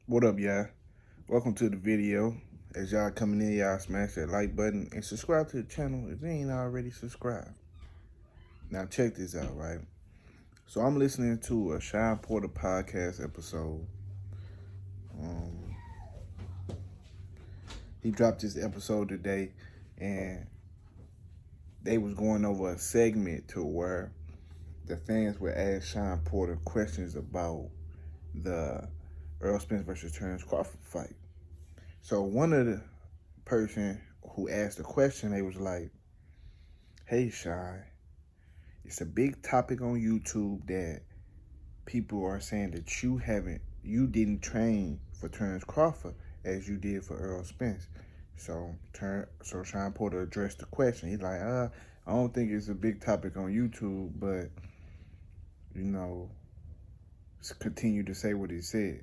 What up, y'all? Welcome to the video. As y'all coming in, y'all smash that like button and subscribe to the channel if you ain't already subscribed. Now check this out, right? So I'm listening to a Shawn Porter podcast episode. Um, he dropped this episode today, and they was going over a segment to where the fans would ask Shawn Porter questions about the Errol Spence versus Terence Crawford fight. So one of the person who asked the question, they was like, "Hey, Shawn, it's a big topic on YouTube that people are saying that you didn't train for Terence Crawford as you did for Errol Spence." So Shawn Porter addressed the question. He's like, I don't think it's a big topic on YouTube, but you know, continue to say what he said.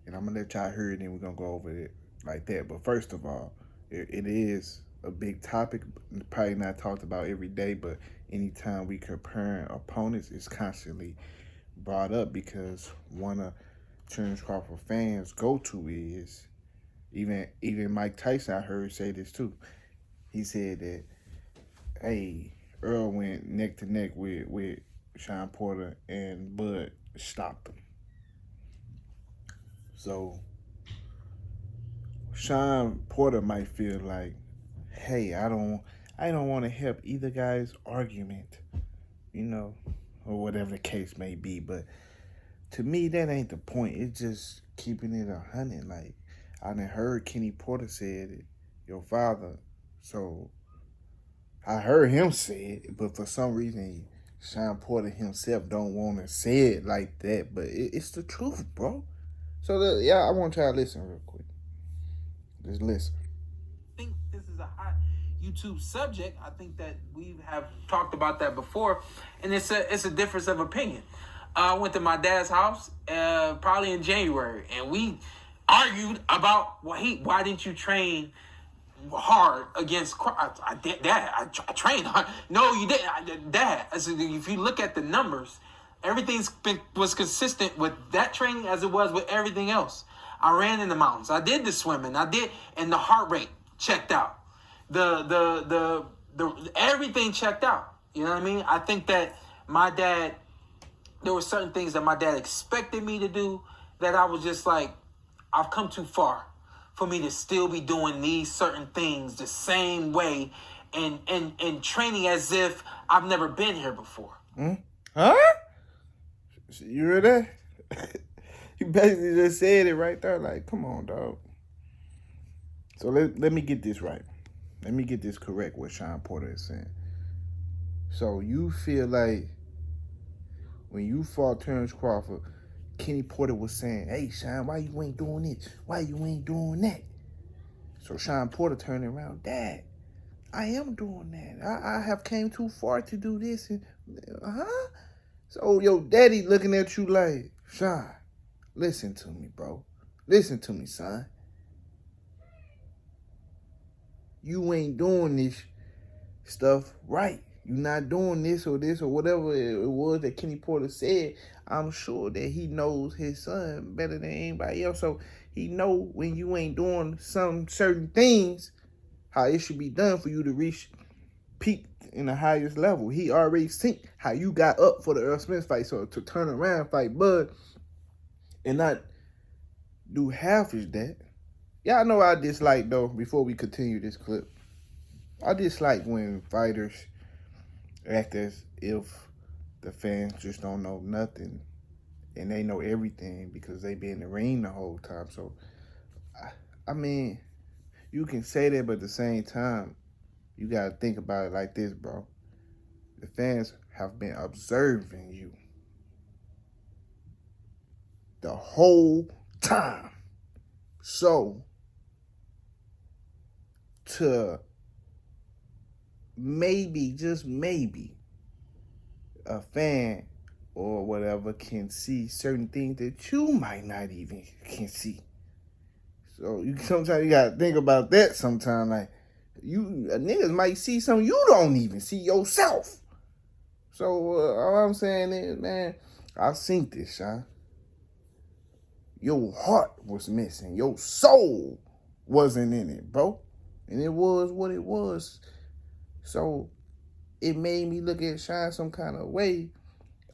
And I'm gonna let y'all hear it, and we're gonna go over it like that. But first of all, it is a big topic, probably not talked about every day, but anytime we compare opponents, it's constantly brought up because one of Terence Crawford fans' go-to is even Mike Tyson. I heard say this too. He said that, hey, Earl went neck to neck with Shawn Porter and Bud stopped him. So Shawn Porter might feel like, hey, I don't want to help either guy's argument, you know, or whatever the case may be. But to me, that ain't the point. It's just keeping it 100. Like I done heard Kenny Porter said it, your father. So I heard him say it, but for some reason, Shawn Porter himself don't want to say it like that. But it's the truth, bro. So yeah, I want y'all to listen real quick. Just listen. I think this is a hot YouTube subject. I think that we have talked about that before, and it's a difference of opinion. I went to my dad's house probably in January, and we argued about why didn't you train hard against I did that. I trained hard. No, you didn't. Dad, I said, if you look at the numbers, was consistent with that training as it was with everything else. I ran in the mountains. I did the swimming. And the heart rate checked out. The everything checked out. You know what I mean? I think that my dad, there were certain things that my dad expected me to do that I was just like, I've come too far for me to still be doing these certain things the same way and training as if I've never been here before. Huh? You heard that? He basically just said it right there. Like, come on, dog. So let me get this right. Let me get this correct, what Shawn Porter is saying. So you feel like when you fought Terence Crawford, Kenny Porter was saying, hey, Shawn, why you ain't doing this? Why you ain't doing that? So Shawn Porter turned around, Dad, I am doing that. I have came too far to do this. And, huh? So your daddy looking at you like, Shawn, listen to me, bro. Listen to me, son. You ain't doing this stuff right. You're not doing this or whatever it was that Kenny Porter said. I'm sure that he knows his son better than anybody else. So he know when you ain't doing some certain things, how it should be done for you to reach peak in the highest level. He already seen how you got up for the Errol Spence fight. So to turn around, fight Bud, and not do half is that. Y'all know I dislike, though, before we continue this clip, I dislike when fighters act as if the fans just don't know nothing and they know everything because they be in the ring the whole time. So, I mean, you can say that, but at the same time, you got to think about it like this, bro. The fans have been observing you the whole time. So, to maybe, just maybe, a fan or whatever can see certain things that you might not even can see. So sometimes you gotta think about that. Sometimes, like niggas might see something you don't even see yourself. So all I'm saying is, man, I seen this, Shawn. Your heart was missing. Your soul wasn't in it, bro. And it was what it was. So it made me look at Shawn some kind of way.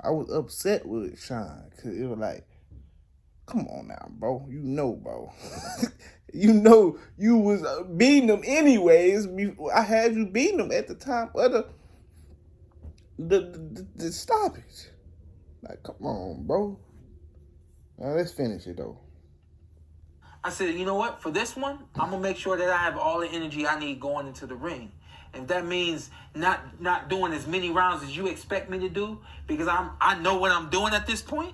I was upset with Shawn because it was like, come on now, bro. You know, bro. You know you was beating them anyways. I had you beating them at the time of the stoppage. Like, come on, bro. Now, let's finish it, though. I said, you know what? For this one, I'm gonna make sure that I have all the energy I need going into the ring. If that means not doing as many rounds as you expect me to do, because I know what I'm doing at this point.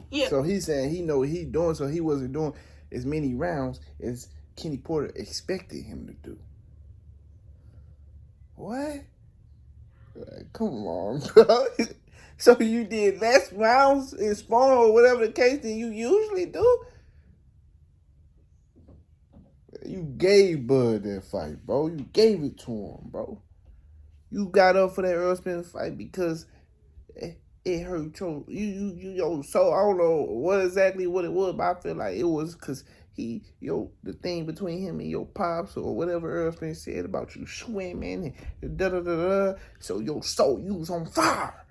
Yeah. So he's saying he know what he's doing, so he wasn't doing as many rounds as Kenny Porter expected him to do. What? Like, come on, bro. So you did less rounds in Spawn or whatever the case than you usually do? You gave Bud that fight, bro. You gave it to him, bro. You got up for that Errol Spence fight because it hurt your soul. I don't know what exactly what it was, but I feel like it was because the thing between him and your pops or whatever Errol Spence said about you swimming and da da da da. So your soul, you was on fire.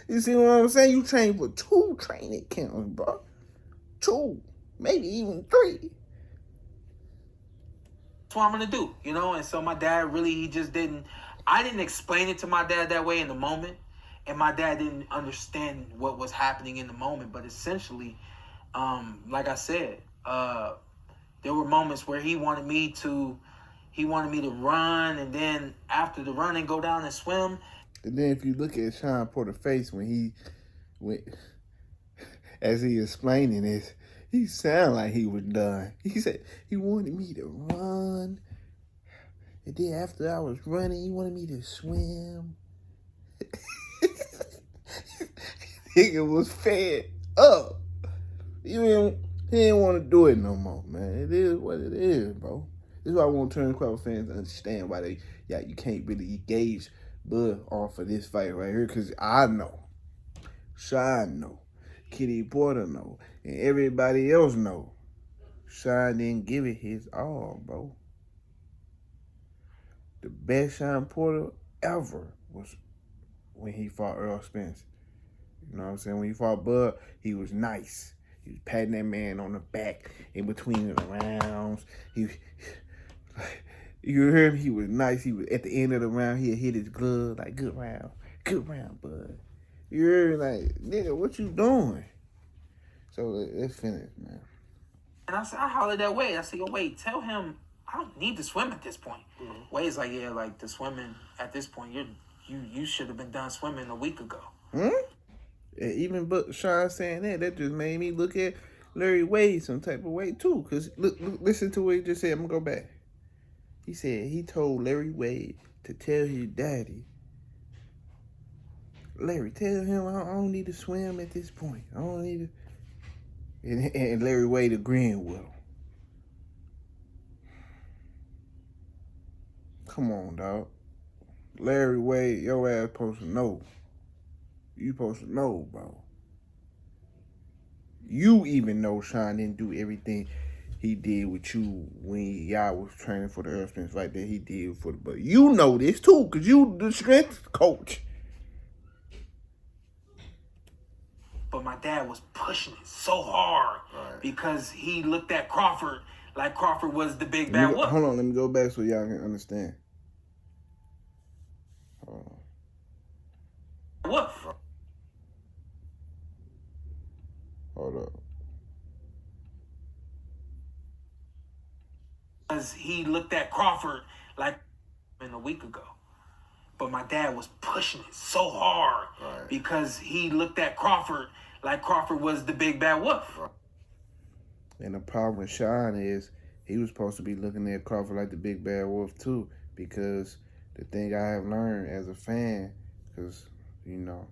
You see what I'm saying? You trained for 2 training camps, bro. 2, maybe even 3. That's what I'm gonna do, you know. And so my dad really, he just didn't. I didn't explain it to my dad that way in the moment, and my dad didn't understand what was happening in the moment. But essentially, like I said, there were moments where he wanted me to run, and then after the running, go down and swim. And then if you look at Shawn Porter's face when as he explaining this, he sounded like he was done. He said he wanted me to run. And then after I was running, he wanted me to swim. Nigga was fed up. He didn't want to do it no more, man. It is what it is, bro. This is why I want Terence Crawford fans to understand why you can't really engage Bud off of this fight right here. Because I know, Shawn know, Kenny Porter know, and everybody else know. Shawn didn't give it his all, bro. The best Shawn Porter ever was when he fought Errol Spence. You know what I'm saying? When he fought Bud, he was nice. He was patting that man on the back in between the rounds. You heard him? He was nice. He was at the end of the round. He'd hit his glove like, good round, Bud. You heard like, nigga, what you doing? So let's finish, man. And I hollered at Wade. I said, yo, Wade, tell him I don't need to swim at this point. Mm-hmm. Wade's like, yeah, like the swimming at this point, you should have been done swimming a week ago. Yeah, even but Shawn saying that just made me look at Larry Wade some type of way too. Cause look, listen to what he just said. I'm gonna go back. He said he told Larry Wade to tell his daddy, Larry, tell him I don't need to swim at this point. I don't need to. And Larry Wade agreeing with him. Come on, dog. Larry Wade, your ass supposed to know. You supposed to know, bro. You even know Shawn didn't do everything he did with you when y'all was training for the Errol Spence fight that he did for the. But you know this too, cause you the strength coach. But my dad was pushing it so hard because he looked at Crawford like Crawford was the big bad wolf. Hold on, let me go back so y'all can understand. Wolf. Hold up. Because he looked at Crawford like a week ago. But my dad was pushing it so hard because he looked at Crawford like Crawford was the big bad wolf. And the problem with Shawn is he was supposed to be looking at Crawford like the big bad wolf too, because the thing I have learned as a fan, because, you know,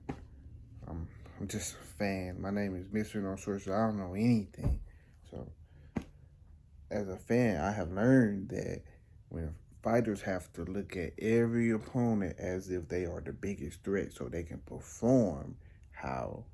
I'm just a fan. My name is Mr. No Source, so I don't know anything. So as a fan, I have learned that when fighters have to look at every opponent as if they are the biggest threat so they can perform how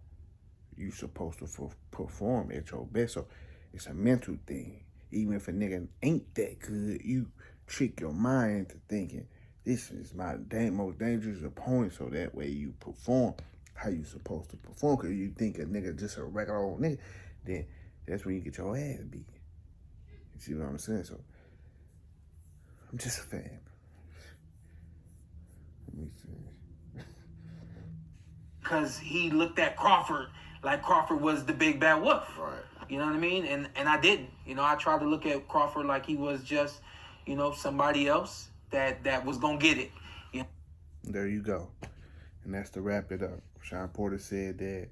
you supposed to perform at your best. So it's a mental thing. Even if a nigga ain't that good, you trick your mind into thinking, this is my most dangerous opponent, so that way you perform how you supposed to perform. Because you think a nigga just a regular old nigga, then that's when you get your ass beat. You see what I'm saying? So I'm just a fan. Let me see. Because he looked at Crawford like Crawford was the big bad wolf. Right. You know what I mean? And I didn't. You know, I tried to look at Crawford like he was just, you know, somebody else that was going to get it. You know? There you go. And that's to wrap it up. Shawn Porter said that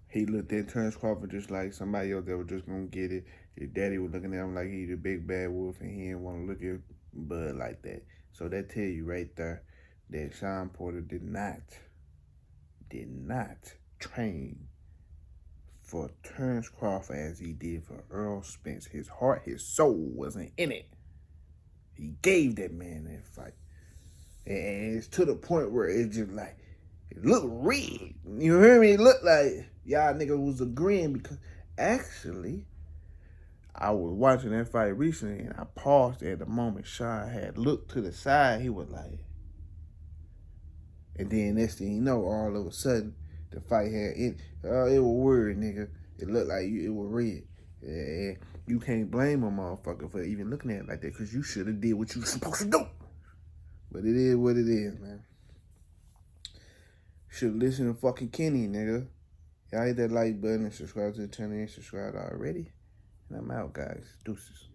he looked at Terence Crawford just like somebody else that was just going to get it. His daddy was looking at him like he the big bad wolf, and he didn't want to look at Bud like that. So that tell you right there that Shawn Porter did not train for Terence Crawford as he did for Errol Spence. His heart, his soul wasn't in it. He gave that man that fight. And it's to the point where it's just like, it looked rigged. You hear me? It looked like y'all niggas was agreeing, because actually, I was watching that fight recently and I paused at the moment Shawn had looked to the side. He was like, and then next thing you know, all of a sudden, the fight had it. It was weird, nigga. It looked like it was red. And you can't blame a motherfucker for even looking at it like that, because you should have did what you were supposed to do. But it is what it is, man. Should listen to fucking Kenny, nigga. Y'all hit that like button and subscribe to the channel and subscribe already. And I'm out, guys. Deuces.